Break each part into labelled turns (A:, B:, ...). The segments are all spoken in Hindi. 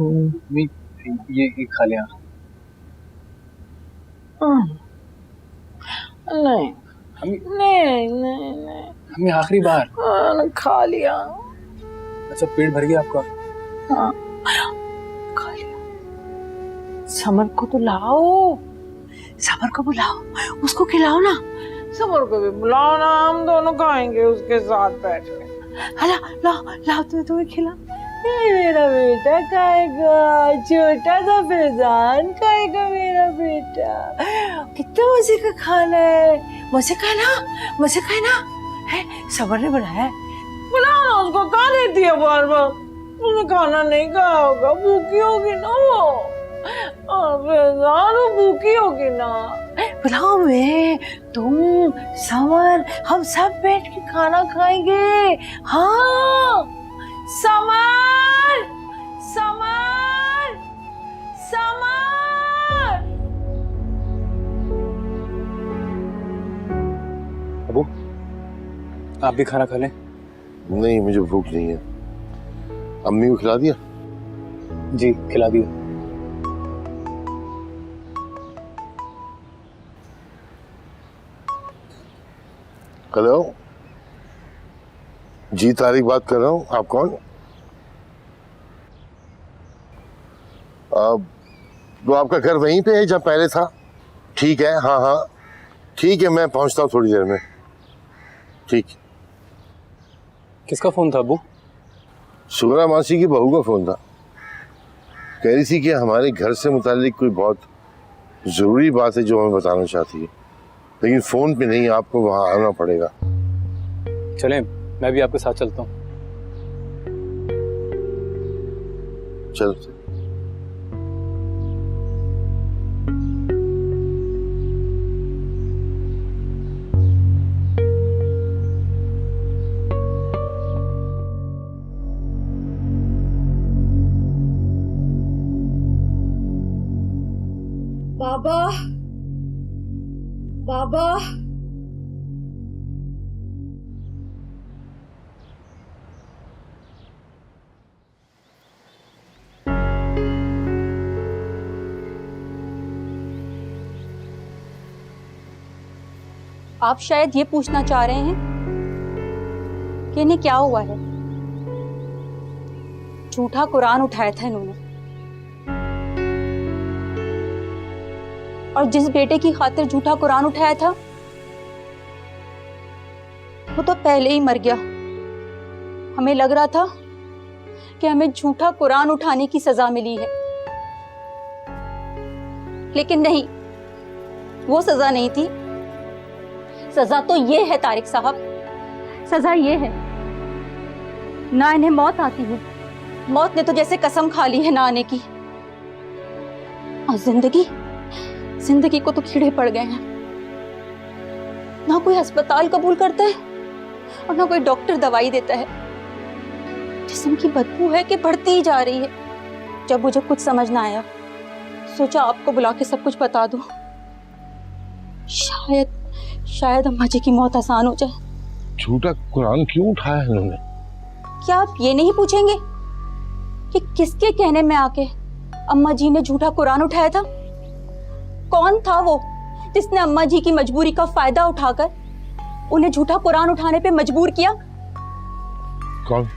A: मैं ये खा लिया।
B: नहीं नहीं नहीं नहीं
A: हमें आखिरी बार
B: खा लिया।
A: अच्छा पेट भर गया आपका?
B: हाँ खा लिया। समर को तो लाओ, समर को बुलाओ, उसको खिलाओ ना। समर को भी बुलाओ ना, हम दोनों खाएंगे उसके साथ बैठ के। ला लाओ लाओ तुम्हें खिला। मेरा बेटा खाएगा, छोटा सा फैजान खाएगा मेरा बेटा। कितना मजे का खाना है, मजे का ना, मजे का ना है। समर ने बनाया है, बुलाओ ना उसको। खा देती है बार बार, उसने खाना नहीं खाया होगा, भूखी होगी ना वो। फैजान वो भूखी होगी ना। बुलाओ मैं, तुम, समर, हम सब बैठ के खाना खाएंगे। हाँ समर, समर, समर।
A: अबू आप भी खाना खा लें।
C: नहीं मुझे भूख नहीं है। अम्मी को खिला दिया?
A: जी खिला दिया।
C: हेलो जी, तारिक बात कर रहा हूँ। आप कौन? तो आपका घर वहीं पे है जहाँ पहले था? ठीक है, हाँ हाँ ठीक है, मैं पहुंचता हूँ थोड़ी देर में। ठीक।
A: किसका फोन था अबू?
C: सुगरा मासी की बहू का फोन था। कह रही थी कि हमारे घर से मुतालिक कोई बहुत जरूरी बात है जो हमें बताना चाहती है, लेकिन फोन पे नहीं, आपको वहां आना पड़ेगा।
A: चलें मैं भी आपके साथ चलता हूँ।
C: चल।
D: बाबा, बाबा,
E: आप शायद ये पूछना चाह रहे हैं कि इन्हें क्या हुआ है। झूठा कुरान उठाया था इन्होंने, और जिस बेटे की खातिर झूठा कुरान उठाया था वो तो पहले ही मर गया। हमें लग रहा था कि हमें झूठा कुरान उठाने की सजा मिली है, लेकिन नहीं, वो सजा नहीं थी। सजा तो ये है तारिक साहब, सजा ये है ना इन्हें मौत आती है, मौत ने तो जैसे कसम खा ली है ना आने की, और जिंदगी को तो कीड़े पड़ गए हैं। ना कोई अस्पताल कबूल करता है और ना कोई डॉक्टर दवाई देता है। जिस्म की बदबू है कि बढ़ती ही जा रही है। जब मुझे कुछ समझ ना आया, सोचा आपको बुला के सब कुछ बता दूं, शायद अम्मा जी की मौत आसान हो जाए।
C: झूठा कुरान क्यों उठाया इन्होंने?
E: क्या आप ये नहीं पूछेंगे कि किसके कहने में आके अम्मा जी ने झूठा कुरान उठाया था? कौन था वो जिसने अम्मा जी की मजबूरी का फायदा उठाकर उन्हें झूठा कुरान उठाने पे मजबूर किया?
C: कौन?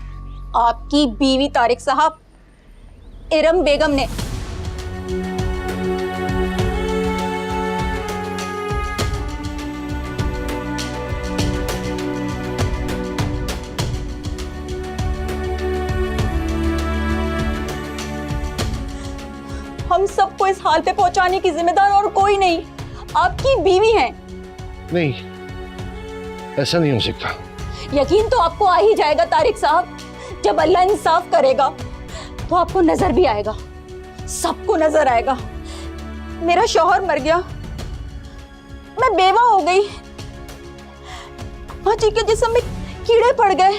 E: आपकी बीवी तारिक साहब, इरम बेगम ने। हम सबको इस हाल पे पहुंचाने की जिम्मेदार और कोई नहीं, आपकी बीवी हैं।
C: नहीं, ऐसा नहीं हो सकता।
E: यकीन तो आपको आ ही जाएगा तारिक साहब। जब अल्लाह इंसाफ करेगा तो आपको नजर भी आएगा, सबको नजर आएगा। मेरा शौहर मर गया, मैं बेवा हो गई, माँ जी के जिस्म में कीड़े पड़ गए।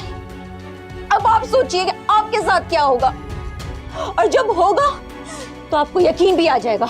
E: अब आप सोचिए कि आपके साथ क्या होगा, और जब होगा तो आपको यकीन भी आ जाएगा।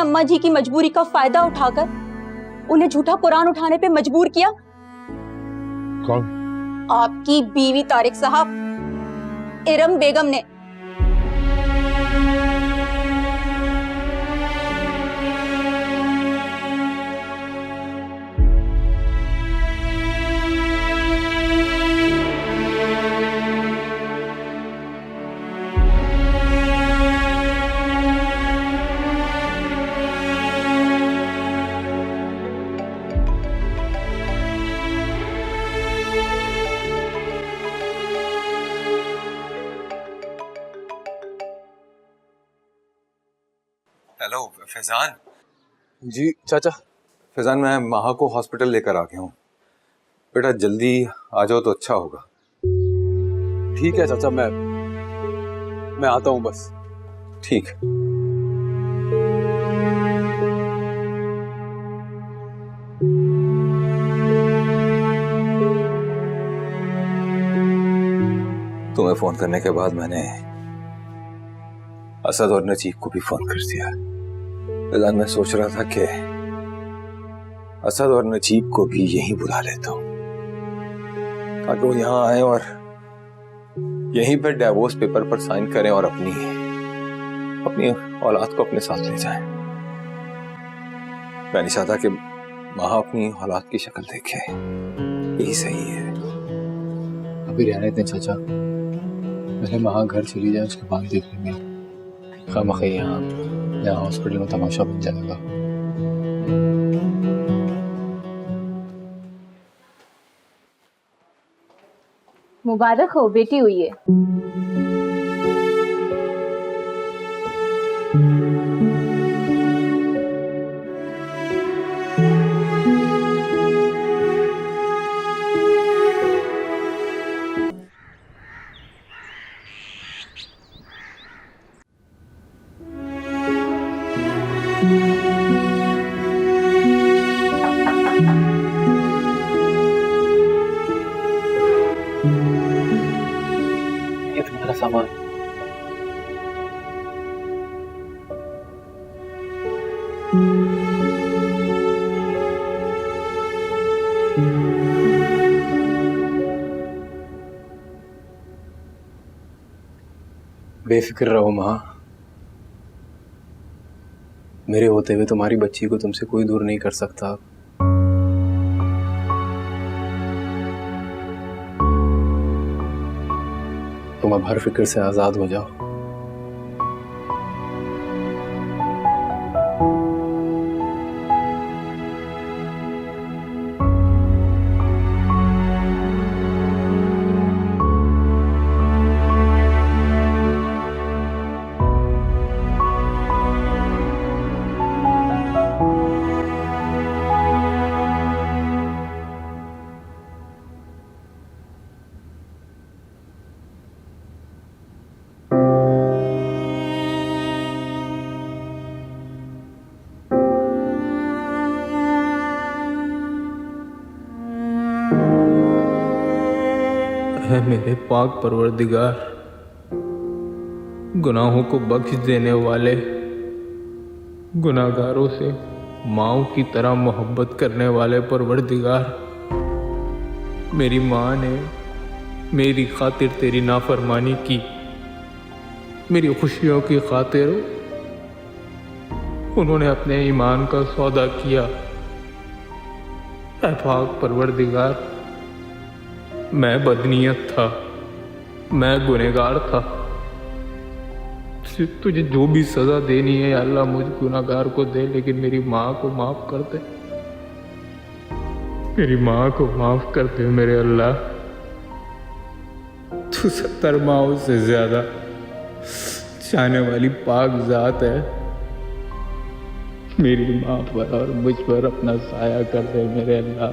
E: अम्मा जी की मजबूरी का फायदा उठाकर उन्हें झूठा कुरान उठाने पे मजबूर किया?
C: कौन?
E: आपकी बीवी तारिक साहब, इरम बेगम ने।
D: हेलो फैजान।
A: जी चाचा।
D: फैजान, मैं माहा को हॉस्पिटल लेकर आ गया हूँ। बेटा जल्दी आ जाओ तो अच्छा होगा।
A: ठीक है चाचा, मैं आता हूँ बस।
D: ठीक। तुम्हें फोन करने के बाद मैंने असद और नजीब को भी फोन कर दिया। फैजान, मैं सोच रहा था कि असद और नजीब को भी यहीं बुला लेता हूँ ताकि वो यहाँ आए और यहीं पर डिवोर्स पेपर पर साइन करें और अपनी औलाद को अपने साथ ले जाएं। मैं नहीं चाहता कि माँ अपनी औलाद की शक्ल देखे। यही सही है।
A: अभी रहने दें चाचा, पहले वहाँ घर चली जाए, उसके बाद देख लेंगे। खामखा यहाँ हॉस्पिटल में तमाशा बन जाएगा।
F: मुबारक हो, बेटी हुई है।
A: ये तुम्हारा सामान। बेफिक्र रहो माँ, मेरे होते हुए तुम्हारी बच्ची को तुमसे कोई दूर नहीं कर सकता। तुम अब हर फिक्र से आजाद हो जाओ।
G: है मेरे पाक परवरदिगार, गुनाहों को बख्श देने वाले, गुनाहगारों से माओ की तरह मोहब्बत करने वाले परवरदिगार, मेरी माँ ने मेरी खातिर तेरी नाफरमानी की, मेरी खुशियों की खातिर उन्होंने अपने ईमान का सौदा किया। ऐ पाक परवरदिगार, मैं बदनीयत था, मैं गुनहगार था। तुझे जो भी सजा देनी है अल्लाह मुझ गुनहगार को दे, लेकिन मेरी माँ को माफ कर दे, मेरी माँ को माफ कर दे मेरे अल्लाह। तू 70 माओं से ज्यादा चाहने वाली पाक जात है। मेरी माँ पर और मुझ पर अपना साया कर दे मेरे अल्लाह।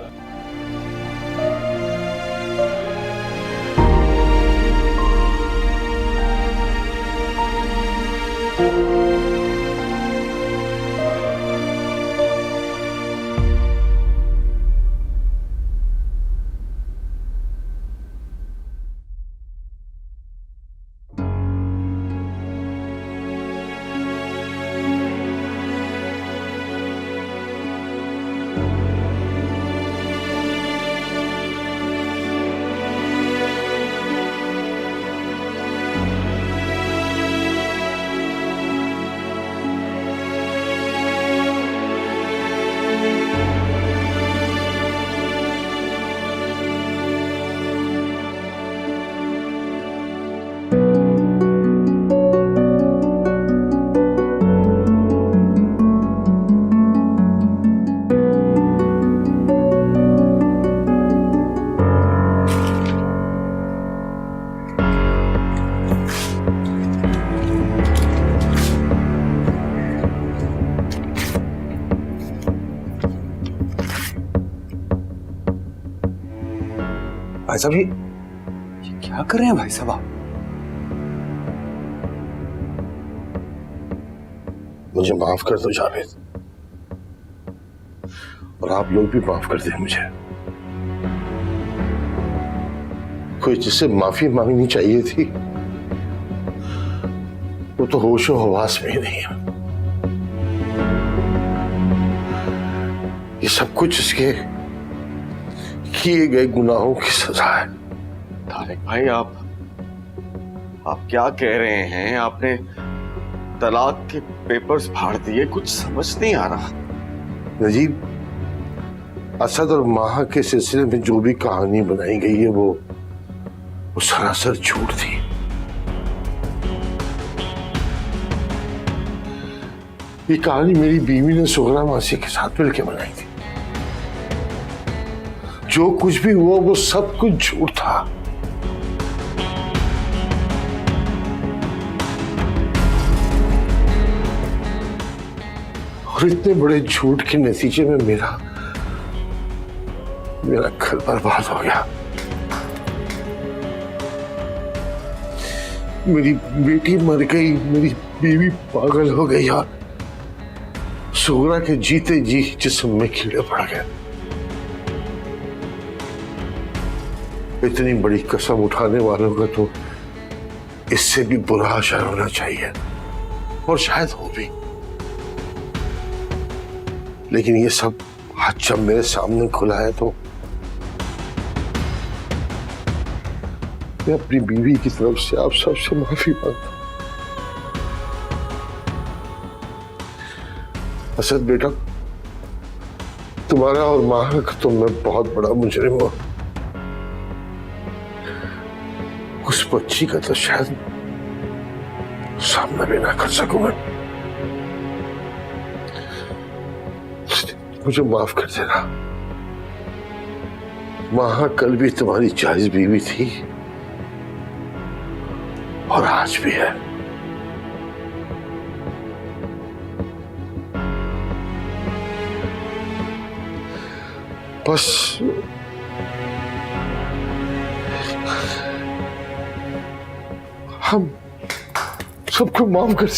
D: भाई साहब ये क्या कर रहे हैं भाई साहब आप?
C: मुझे माफ कर दो जावेद, और आप लोग भी माफ कर दें मुझे। कोई जिससे माफी मांगनी चाहिए थी वो तो होशो हवास में ही नहीं है। ये सब कुछ इसके किए गए गुनाहों की सजा है।
H: तारिक भाई आप क्या कह रहे हैं? आपने तलाक के पेपर्स फाड़ दिए, कुछ समझ नहीं आ रहा।
C: नजीब, असद और माहा के सिलसिले में जो भी कहानी बनाई गई है वो सरासर झूठ थी। ये कहानी मेरी बीवी ने सुगरा मासी के साथ मिलकर बनाई थी। जो कुछ भी हुआ वो सब कुछ झूठ था। और इतने बड़े झूठ के नतीजे में मेरा घर बर्बाद हो गया। मेरी बेटी मर गई, मेरी बीवी पागल हो गई और सुगरा के जीते जी जिस्म में कीड़े पड़ गए। इतनी बड़ी कसम उठाने वालों का तो इससे भी बुरा असर होना चाहिए, और शायद हो भी। लेकिन ये सब आज जब मेरे सामने खुला है तो मैं अपनी बीवी की तरफ से आप सबसे माफी मांगता हूं। असद बेटा, तुम्हारा और माँ का तो मैं बहुत बड़ा मुजरिम हूं। उस बच्ची का तो शायद सामना भी ना कर सकूंगा। मुझे माफ कर देना। माँ कल भी तुम्हारी जायज बीवी थी और आज भी है। बस हम सबको माफ कर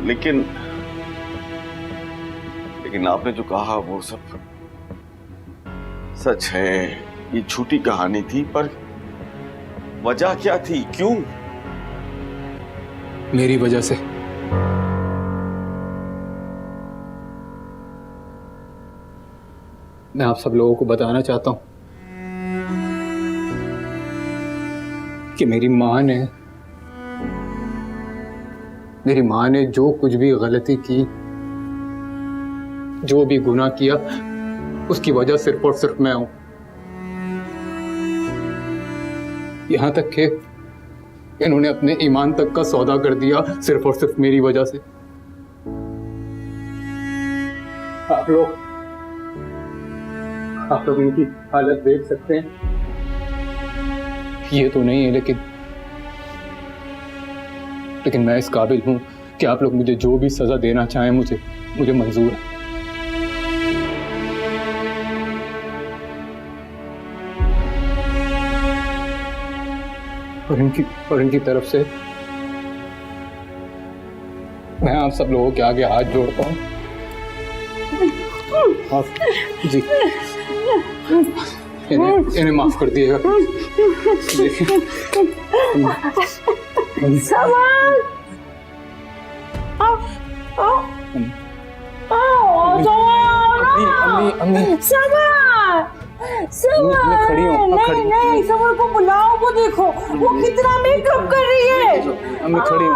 H: लेकिन आपने जो कहा वो सब सच है। ये झूठी कहानी थी, पर वजह क्या थी? क्यों?
A: मेरी वजह से। मैं आप सब लोगों को बताना चाहता हूं कि मेरी माँ ने जो कुछ भी गलती की, जो भी गुनाह किया, उसकी वजह सिर्फ और सिर्फ मैं हूं। यहां तक कि इन्होंने अपने ईमान तक का सौदा कर दिया सिर्फ और सिर्फ मेरी वजह से। आप लोग इनकी हालत देख सकते हैं। ये तो नहीं है, लेकिन मैं इस काबिल हूं कि आप लोग मुझे जो भी सजा देना चाहें मुझे मंजूर है। और इनकी तरफ से मैं आप सब लोगों के आगे हाथ जोड़ता हूं। जी, इन्हें माफ कर दिएगा। अम्मी खड़ी हो।
B: नहीं, समर को बुलाओ। वो देखो वो कितना मेकअप कर रही है।
A: अम्मी खड़ी हो।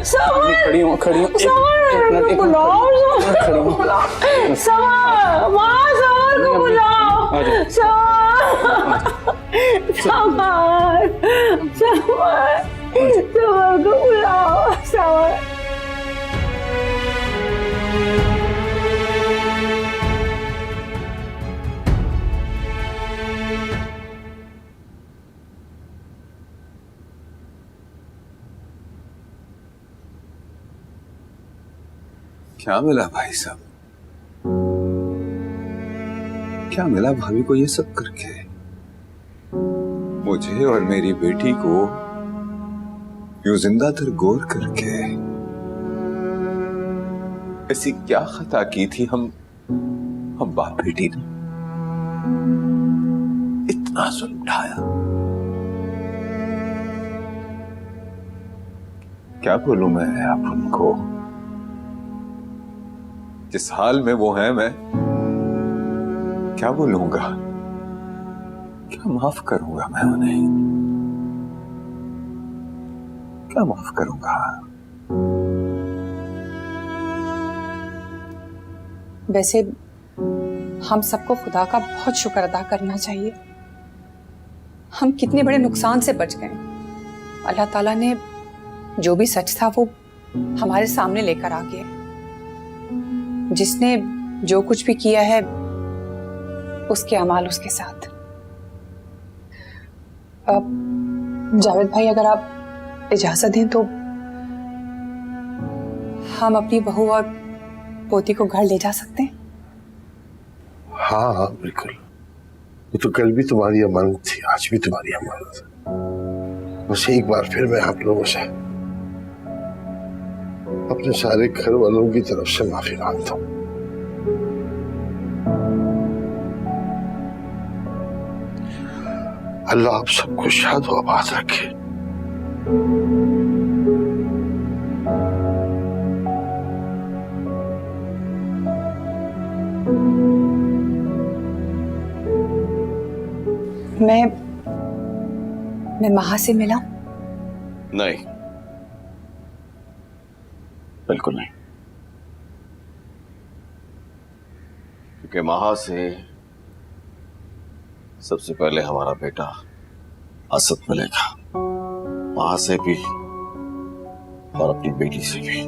B: समर बुलाओ। समर को बुलाओ। समर को बुलाओ। समर
D: क्या मिला भाई साहब? क्या मिला भाभी को ये सब करके? मुझे और मेरी बेटी को यूं जिंदा गोर करके ऐसी क्या खता की थी हम बाप बेटी ने? इतना जुल्म उठाया। क्या बोलूं मैं आप उनको? जिस हाल में वो है, मैं क्या बोलूंगा? क्या माफ करूंगा मैं उन्हें? क्या माफ करूंगा?
I: वैसे हम सबको खुदा का बहुत शुक्र अदा करना चाहिए। हम कितने बड़े नुकसान से बच गए। अल्लाह ताला ने जो भी सच था वो हमारे सामने लेकर आ गया। जिसने जो कुछ भी किया है उसके अमाल उसके साथ। जावेद भाई, अगर आप इजाजत दें तो हम अपनी बहू और पोती को घर ले जा सकते हैं।
C: हाँ हाँ बिल्कुल। वो तो कल भी तुम्हारी अमानत थी, आज भी तुम्हारी अमानत है। बस एक बार फिर मैं आप लोगों से अपने सारे घर वालों की तरफ से माफी मांगता हूँ। अल्लाह आप सबको शाद व आबाद रखे।
I: मैं महा से मिला?
H: नहीं, बिल्कुल नहीं। क्योंकि महा से सबसे पहले हमारा बेटा असद मिलेगा, महा से भी और अपनी बेटी से भी।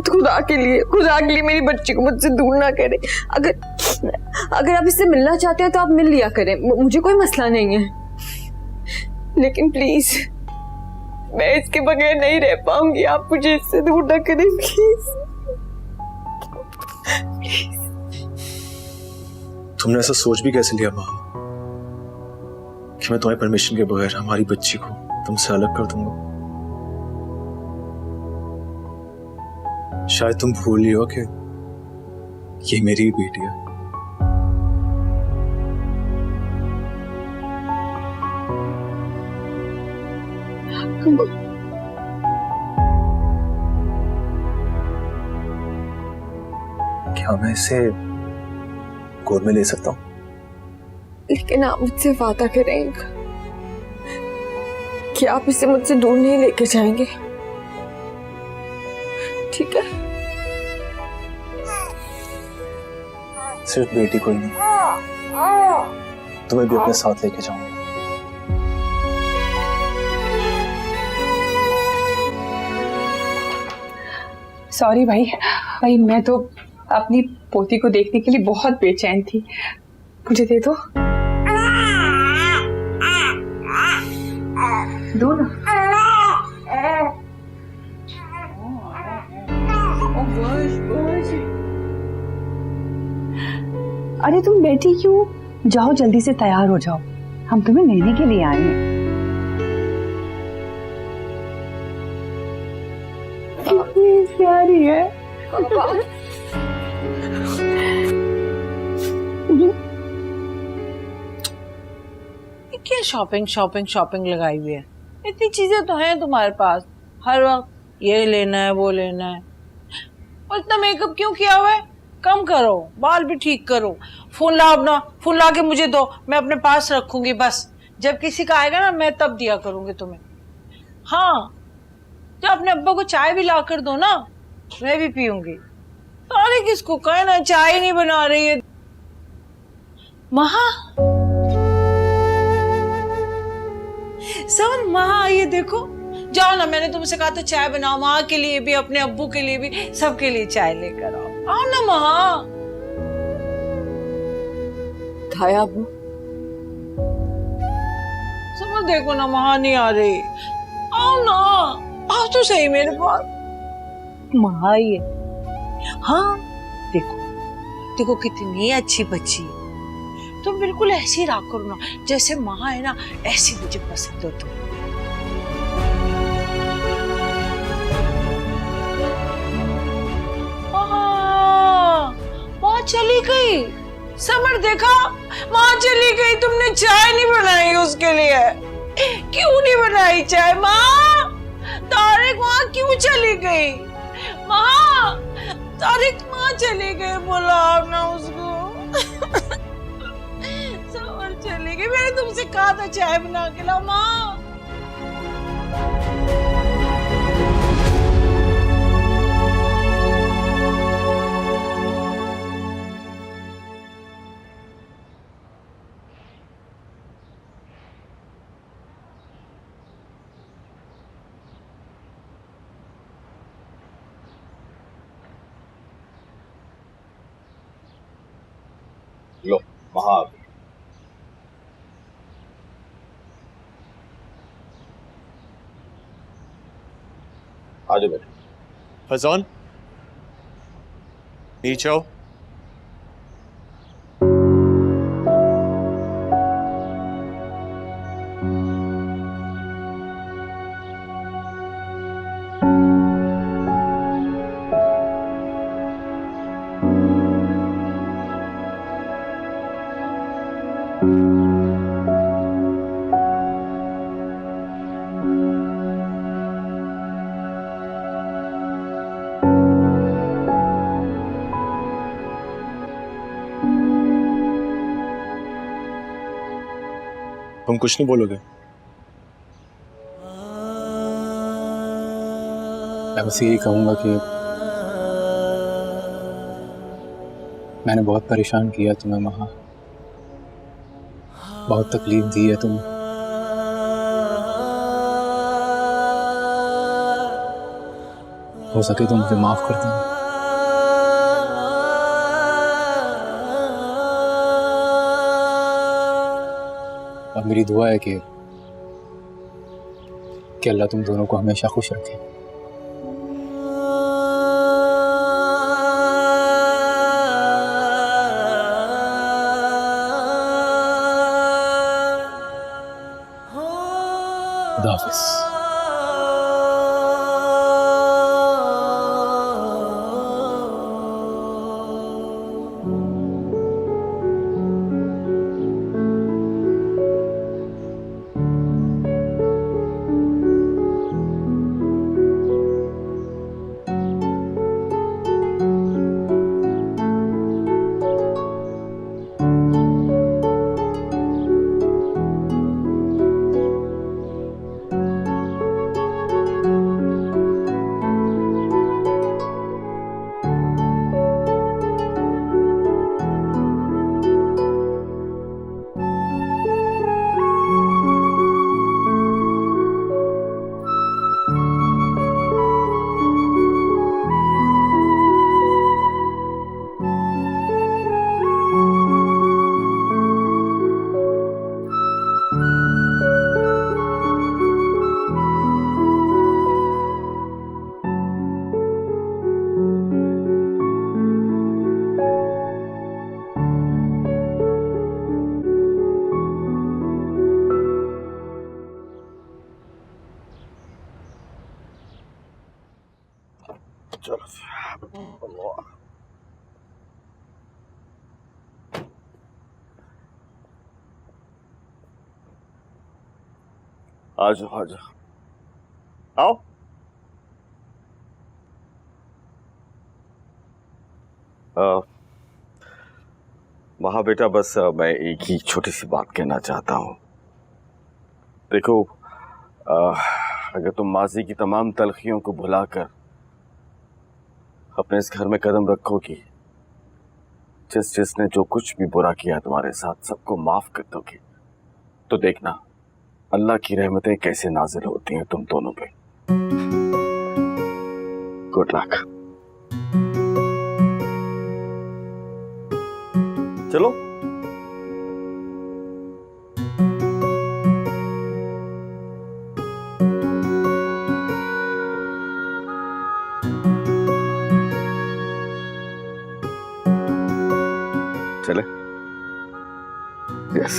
B: खुदा के लिए मेरी बच्ची को मुझसे दूर ना करे। अगर आप इससे मिलना चाहते हैं तो आप मिल लिया करें, मुझे कोई मसला नहीं है। लेकिन प्लीज, मैं इसके बगैर नहीं रह पाऊंगी। आप मुझे इससे दूर ना करें प्लीज।
J: तुमने ऐसा सोच भी कैसे लिया माँ कि मैं तुम्हारी परमिशन के बगैर हमारी बच्ची को तुमसे अलग कर दूंगा? शायद तुम भूल ही हो कि ये मेरी बेटी है। क्या मैं इसे गोद में ले सकता हूँ?
B: लेकिन आप मुझसे वादा करें कि आप इसे मुझसे दूर नहीं लेके जाएंगे, ठीक है?
J: सिर्फ बेटी को ही नहीं, तुम्हें भी अपने साथ लेके जाऊंगा।
I: सॉरी भाई, मैं तो अपनी पोती को देखने के लिए बहुत बेचैन थी। मुझे दे दो। दो ना। अरे तुम बैठी क्यों? जाओ जल्दी से तैयार हो जाओ, हम तुम्हें लेने के लिए आए हैं। कितनी प्यारी है।
B: क्या शॉपिंग लगाई हुई है? इतनी चीजें तो हैं तुम्हारे पास, हर वक्त ये लेना है वो लेना है। और इतना मेकअप क्यों किया हुआ है? कम करो, बाल भी ठीक करो। फोन लाओ अपना, फोन ला के मुझे दो, मैं अपने पास रखूंगी। बस जब किसी का आएगा ना, मैं तब दिया करूंगी तुम्हें। हाँ, तो अपने अब्बा को चाय भी ला कर दो ना, मैं भी पीऊंगी। अरे किसको कहे ना, चाय नहीं बना रही है। महा, समर, महा ये देखो, जाओ ना, मैंने तुमसे कहा था चाय बनाओ, माँ के लिए भी, अपने अब्बू के लिए भी, सबके लिए चाय लेकर आओ। आओ ना महा।
I: खाया अब्बू?
B: समर देखो ना, महा नहीं आ रही। आओ ना, आओ तो सही मेरे पास। महा ही है। हाँ देखो, देखो कितनी अच्छी बच्ची है। तुम बिल्कुल ऐसी रहा करो ना, जैसे महा है ना, ऐसी मुझे पसंद हो तुम। माँ चली गई। समर देखा, माँ चली गई, तुमने चाय नहीं बनाई उसके लिए। क्यों नहीं बनाई चाय माँ? तारिक माँ क्यों चली गई? माँ, तारिक माँ चली गई, बुलाओ ना उसको। समर चली गई, मैंने तुमसे कहा था चाय बना के लाओ माँ।
H: लो महा आ गई। आ जाओ बेटे।
J: फैजान, नीचे आओ। तुम कुछ नहीं बोलोगे?
A: मैं बस यही कहूंगा कि मैंने बहुत परेशान किया तुम्हें महा, बहुत तकलीफ दी है तुम्हें। हो सके तो मुझे माफ कर देना। और मेरी दुआ है कि अल्लाह तुम दोनों को हमेशा खुश रखे। खुदा हाफिज़।
H: आ जाओ आ जाओ, आओ। महा बेटा, बस मैं एक ही छोटी सी बात कहना चाहता हूँ। देखो, अगर तुम माजी की तमाम तलखियों को भुलाकर अपने इस घर में कदम रखोगी, जिसने जो कुछ भी बुरा किया तुम्हारे साथ सबको माफ कर दोगी, तो देखना अल्लाह की रहमतें कैसे नाजिल होती हैं तुम दोनों पे। Good luck. चलो। चले। यस।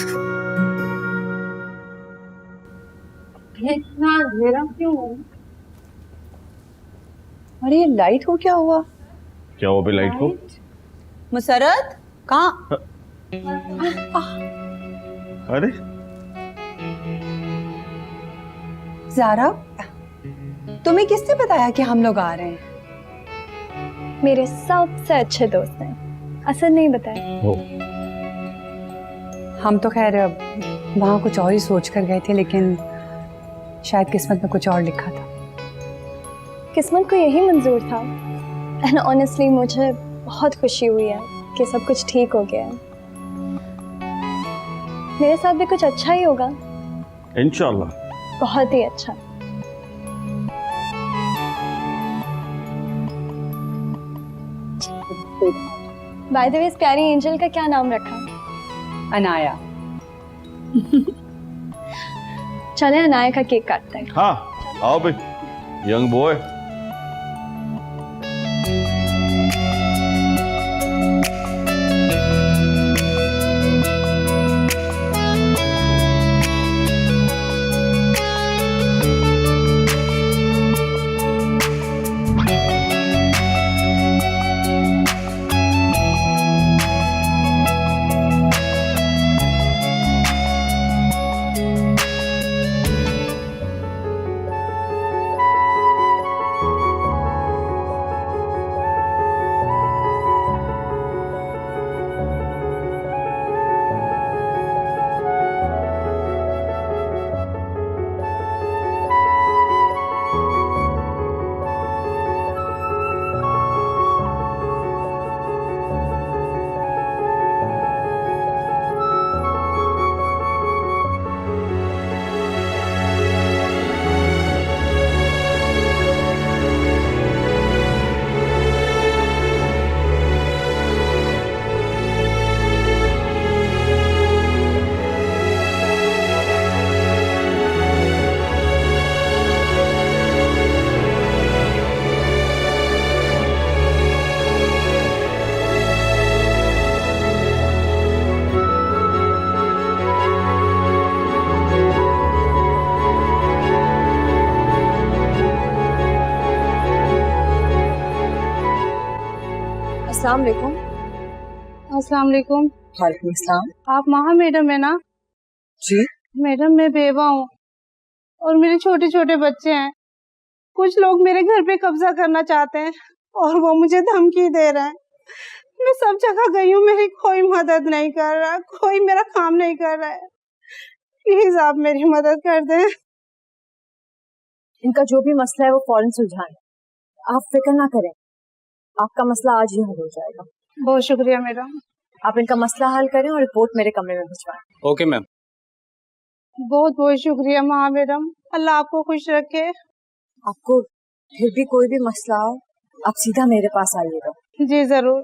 F: इतना अंधेरा क्यों?
I: अरे ये लाइट को क्या हुआ?
H: क्या हुआ लाइट को?
I: मुसरत कहाँ?
H: अरे
I: ज़ारा, तुम्हें किसने बताया कि हम लोग आ रहे हैं?
K: मेरे सबसे अच्छे दोस्त हैं, असद नहीं बताया।
I: हम तो खैर वहाँ कुछ और ही सोच कर गए थे, लेकिन शायद किस्मत में कुछ और लिखा था।
K: किस्मत को यही मंजूर था। एंड ऑनेस्टली मुझे बहुत खुशी हुई है कि सब कुछ ठीक हो गया है। मेरे साथ भी कुछ अच्छा ही होगा,
H: इंशाल्लाह।
K: बहुत ही अच्छा। बाय द वे, इस प्यारी एंजल का क्या नाम रखा?
I: अनाया।
K: चले अनाया का केक काटते हैं।
H: हाँ आओ भाई, यंग बॉय।
K: अस्सलाम वालेकुम।
F: अस्सलाम वालेकुम।
I: वालेकुम अस्सलाम।
F: आप महा मैडम है ना?
I: जी
F: मैडम, मैं बेवा हूँ और मेरे छोटे छोटे बच्चे हैं। कुछ लोग मेरे घर पे कब्जा करना चाहते हैं और वो मुझे धमकी दे रहे हैं। मैं सब जगह गई हूँ, मेरी कोई मदद नहीं कर रहा, कोई मेरा काम नहीं कर रहा है। प्लीज आप मेरी मदद कर दें।
L: इनका जो भी मसला है वो फौरन सुलझाएं। आप फिक्र ना करें, आपका मसला आज ही हल हो जाएगा।
F: बहुत शुक्रिया मैडम।
L: आप इनका मसला हल करें और रिपोर्ट मेरे कमरे में भिजवाएं।
G: Okay ma'am.
F: बहुत बहुत शुक्रिया महा मैडम, अल्लाह आपको खुश रखे।
L: आपको फिर भी कोई भी मसला हो, आप सीधा मेरे पास आइएगा।
F: जी जरूर।